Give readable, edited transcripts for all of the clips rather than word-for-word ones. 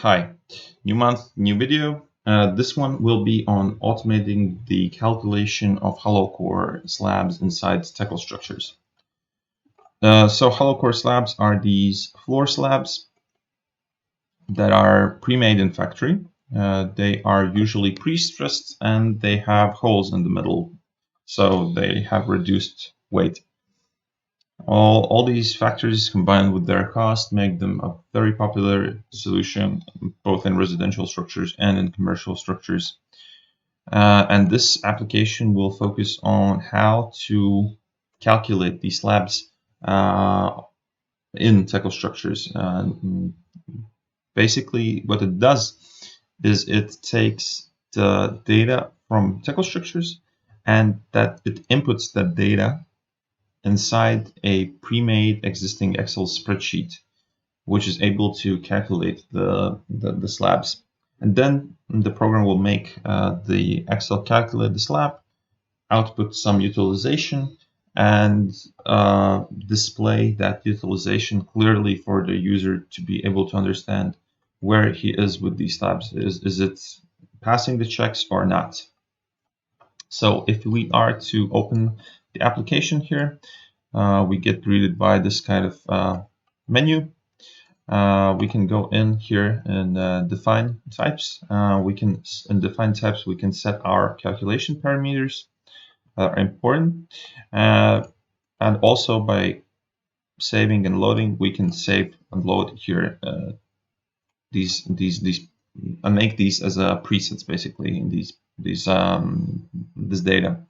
Hi, new month, new video. This one will be on automating the calculation of hollow core slabs inside Tekla Structures. So hollow core slabs are these floor slabs that are pre-made in factory. They are usually pre-stressed and they have holes in the middle, so they have reduced weight. All these factors combined with their cost make them a very popular solution both in residential structures and in commercial structures. And this application will focus on how to calculate these slabs in Tekla Structures. Basically, what it does is it takes the data from Tekla Structures and that it inputs that data inside a pre-made existing Excel spreadsheet, which is able to calculate the slabs. And then the program will make the Excel calculate the slab, output some utilization, and display that utilization clearly for the user to be able to understand where he is with these slabs. Is it passing the checks or not? So if we are to open the application here, we get greeted by this kind of menu. We can go in here and define types. In define types, we can set our calculation parameters that are important. And also by saving and loading, we can save and load here these and make these as presets basically in this data.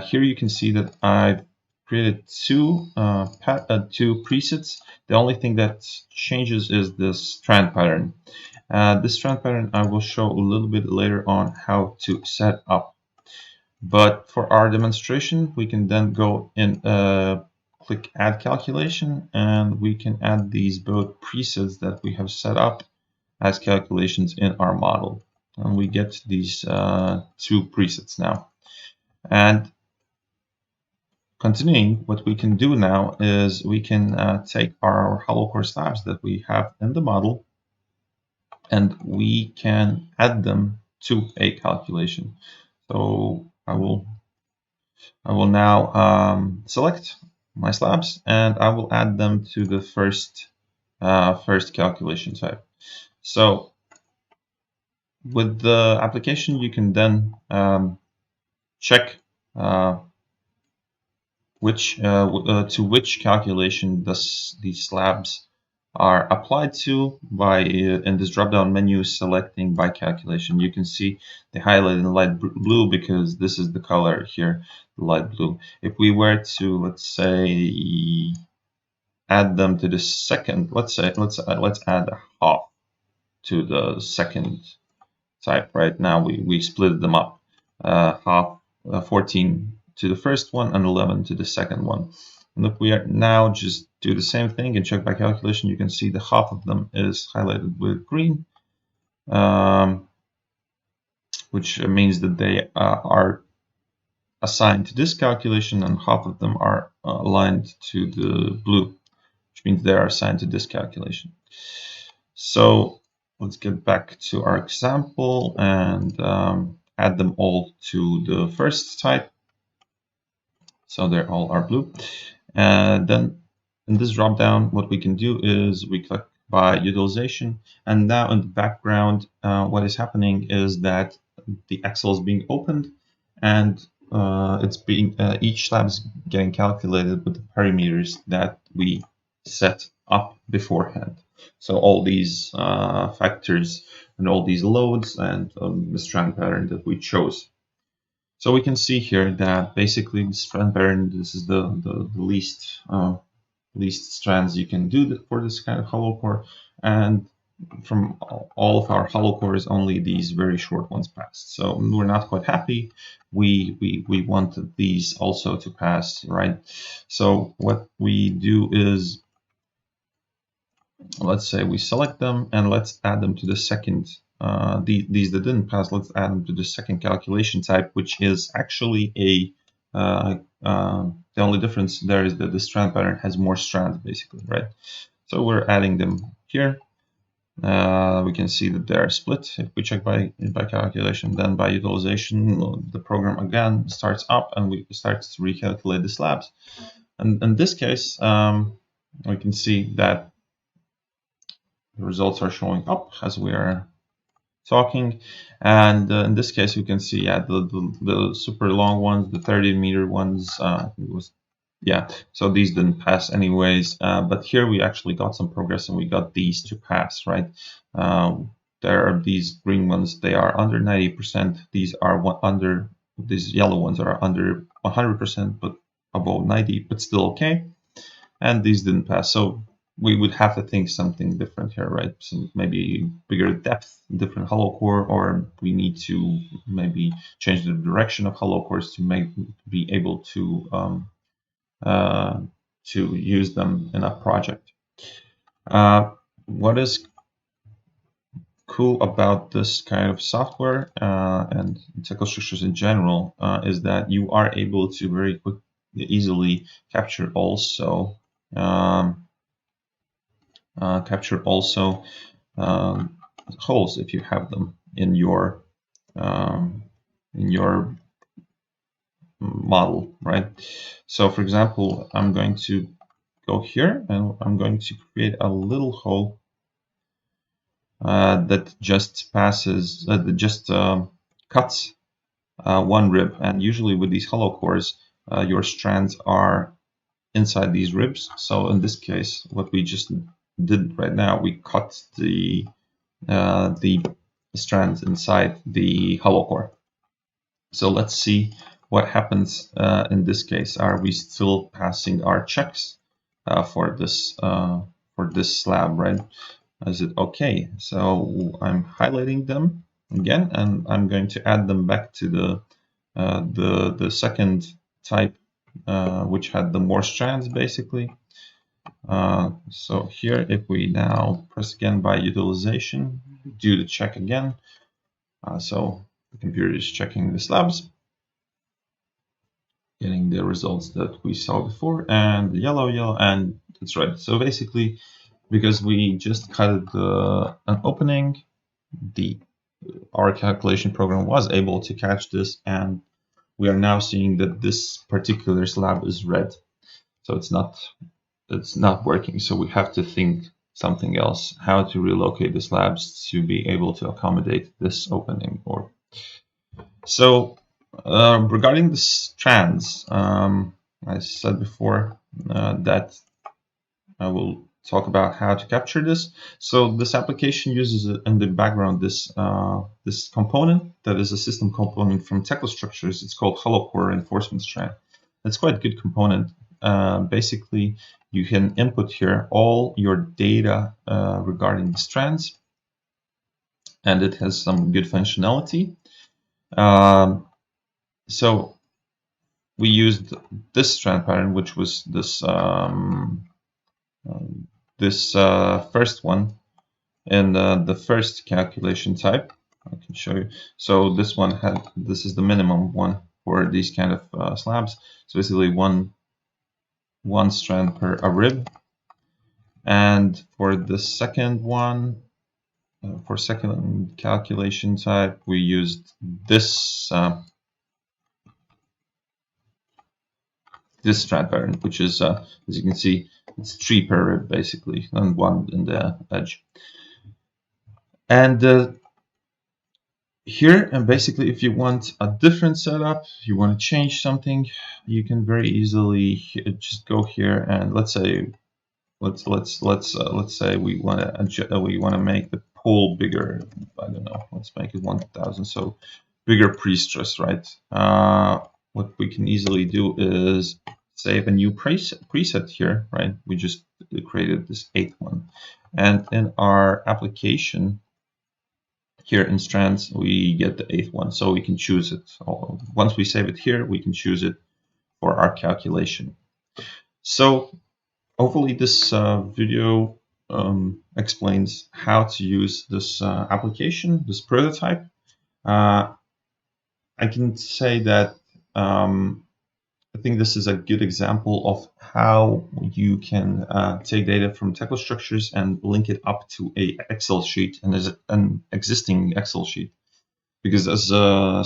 Here you can see that I've created two presets. The only thing that changes is this strand pattern. This strand pattern I will show a little bit later on how to set up. But for our demonstration, we can then go in, click Add Calculation, and we can add these both presets that we have set up as calculations in our model. And we get these two presets now. And continuing, what we can do now is we can take our hollow core slabs that we have in the model and we can add them to a calculation. So I will now select my slabs and I will add them to the first calculation type. So with the application, you can then check to which calculation these slabs are applied to by in this drop-down menu selecting by calculation. You can see they highlighted in light blue because this is the color here, the light blue. If we were to, let's say, add them to the second, let's add a half to the second type. Right now we split them up, half 14 to the first one and 11 to the second one. And if we are now just do the same thing and check by calculation, you can see the half of them is highlighted with green, which means that they are assigned to this calculation, and half of them are aligned to the blue, which means they are assigned to this calculation. So let's get back to our example and add them all to the first type. So they all are blue. And then in this drop down, what we can do is we click by utilization. And now in the background, what is happening is that the Excel is being opened and it's being each slab is getting calculated with the parameters that we set up beforehand. So all these factors and all these loads and the strand pattern that we chose. So we can see here that basically the strand pattern, this is the least strands you can do for this kind of hollow core, and from all of our hollow cores, only these very short ones passed. So we're not quite happy. We wanted these also to pass, right? So what we do is, let's say we select them and let's add them to the second. These that didn't pass, let's add them to the second calculation type, which is actually the only difference there is that the strand pattern has more strands, basically, right? So we're adding them here. We can see that they're split. If we check by calculation, then by utilization, the program again starts up and we start to recalculate the slabs. And in this case, we can see that the results are showing up as we are talking. And in this case, you can see, yeah, the super long ones, the 30-meter ones, I think it was, yeah, so these didn't pass anyways. But here we actually got some progress and we got these to pass, right? There are these green ones, they are under 90%. These are under, these yellow ones are under 100%, but above 90, but still okay. And these didn't pass. So we would have to think something different here, right? So maybe bigger depth, different hollow core, or we need to maybe change the direction of hollow cores to be able to use them in a project. What is cool about this kind of software and Tekla Structures in general is that you are able to very easily capture also holes if you have them in your model, right? So for example, I'm going to go here and I'm going to create a little hole that just passes, that just cuts one rib. And usually with these hollow cores, your strands are inside these ribs. So in this case, what we just did right now, we cut the strands inside the hollow core. So let's see what happens in this case. Are we still passing our checks for this slab, right? Is it okay? So I'm highlighting them again, and I'm going to add them back to the second type, which had the more strands basically. So here, if we now press again by utilization, do the check again. So the computer is checking the slabs, getting the results that we saw before, and the yellow, and it's red. So basically, because we just cut an opening, our calculation program was able to catch this, and we are now seeing that this particular slab is red. So it's not working. So we have to think something else, how to relocate the slabs to be able to accommodate this opening. So regarding the strands, I said before that I will talk about how to capture this. So this application uses in the background this component that is a system component from Tekla Structures. It's called Hallow Core Reinforcement Strand. It's quite a good component. Basically, you can input here all your data regarding the strands, and it has some good functionality. So we used this strand pattern, which was this first one in the first calculation type. I can show you. So this is the minimum one for these kind of slabs. So basically one strand per a rib. And for the second one, for second calculation type, we used this this strand pattern, which is, as you can see, it's 3 per rib basically, and 1 in the edge. And here, and basically, if you want a different setup, you want to change something, you can very easily just go here and let's say we want to make the pole bigger. I don't know. Let's make it 1000. So bigger pre-stress, right? What we can easily do is save a new preset here, right? We just created this 8th one, and in our application here in strands, we get the 8th one, so we can choose it. Once we save it here, we can choose it for our calculation. So hopefully this video explains how to use this application, this prototype. I can say that think this is a good example of how you can take data from Tekla Structures and link it up to a Excel sheet and as an existing Excel sheet. Because as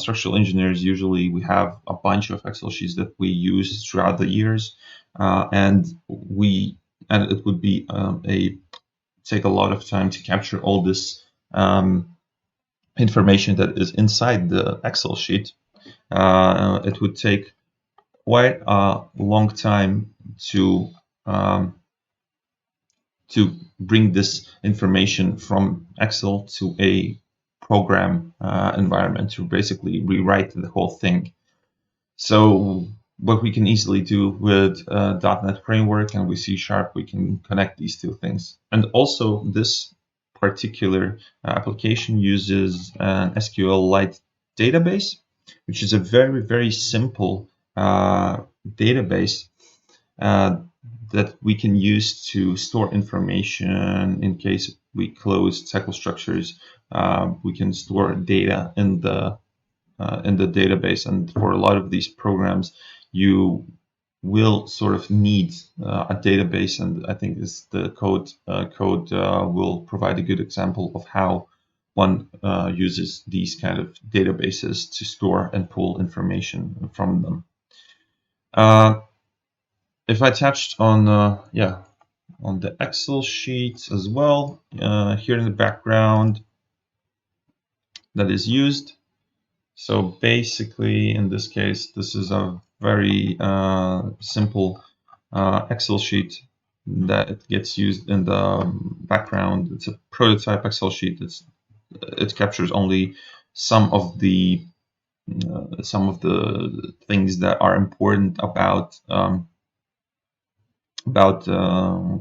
structural engineers, usually we have a bunch of Excel sheets that we use throughout the years, and it would be take a lot of time to capture all this information that is inside the Excel sheet. It would take quite a long time to bring this information from Excel to a program environment, to basically rewrite the whole thing. So what we can easily do with .NET Framework and with C#, we can connect these two things. And also this particular application uses an SQLite database, which is a very, very simple database that we can use to store information in case we close Tekla Structures. We can store data in the database, and for a lot of these programs, you will sort of need a database, and I think the code will provide a good example of how one uses these kind of databases to store and pull information from them. If I touched on on the Excel sheet as well, here in the background that is used. So basically, in this case, this is a very simple Excel sheet that gets used in the background. It's a prototype Excel sheet. It captures only some of the things that are important about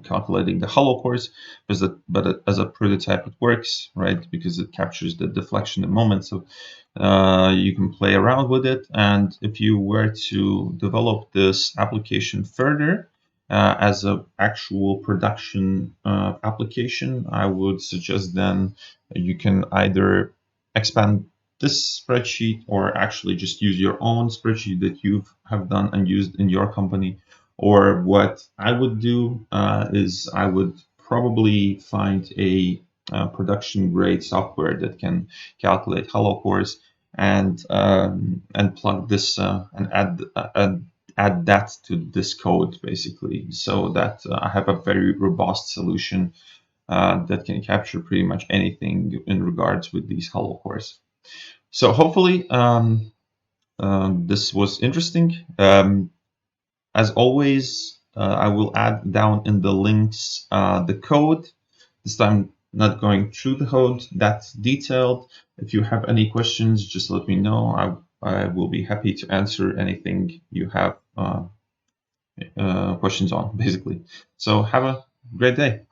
calculating the Hallow course, but as a prototype it works, right? Because it captures the deflection and moment, so you can play around with it. And if you were to develop this application further as an actual production application, I would suggest then you can either expand this spreadsheet or actually just use your own spreadsheet that you have done and used in your company. Or what I would do is I would probably find a production grade software that can calculate Hallow cores and plug this and add that to this code basically, so that I have a very robust solution that can capture pretty much anything in regards with these Hallow cores. So hopefully this was interesting. As always, I will add down in the links the code. This time, not going through the code that detailed. If you have any questions, just let me know. I will be happy to answer anything you have questions on, basically. So have a great day.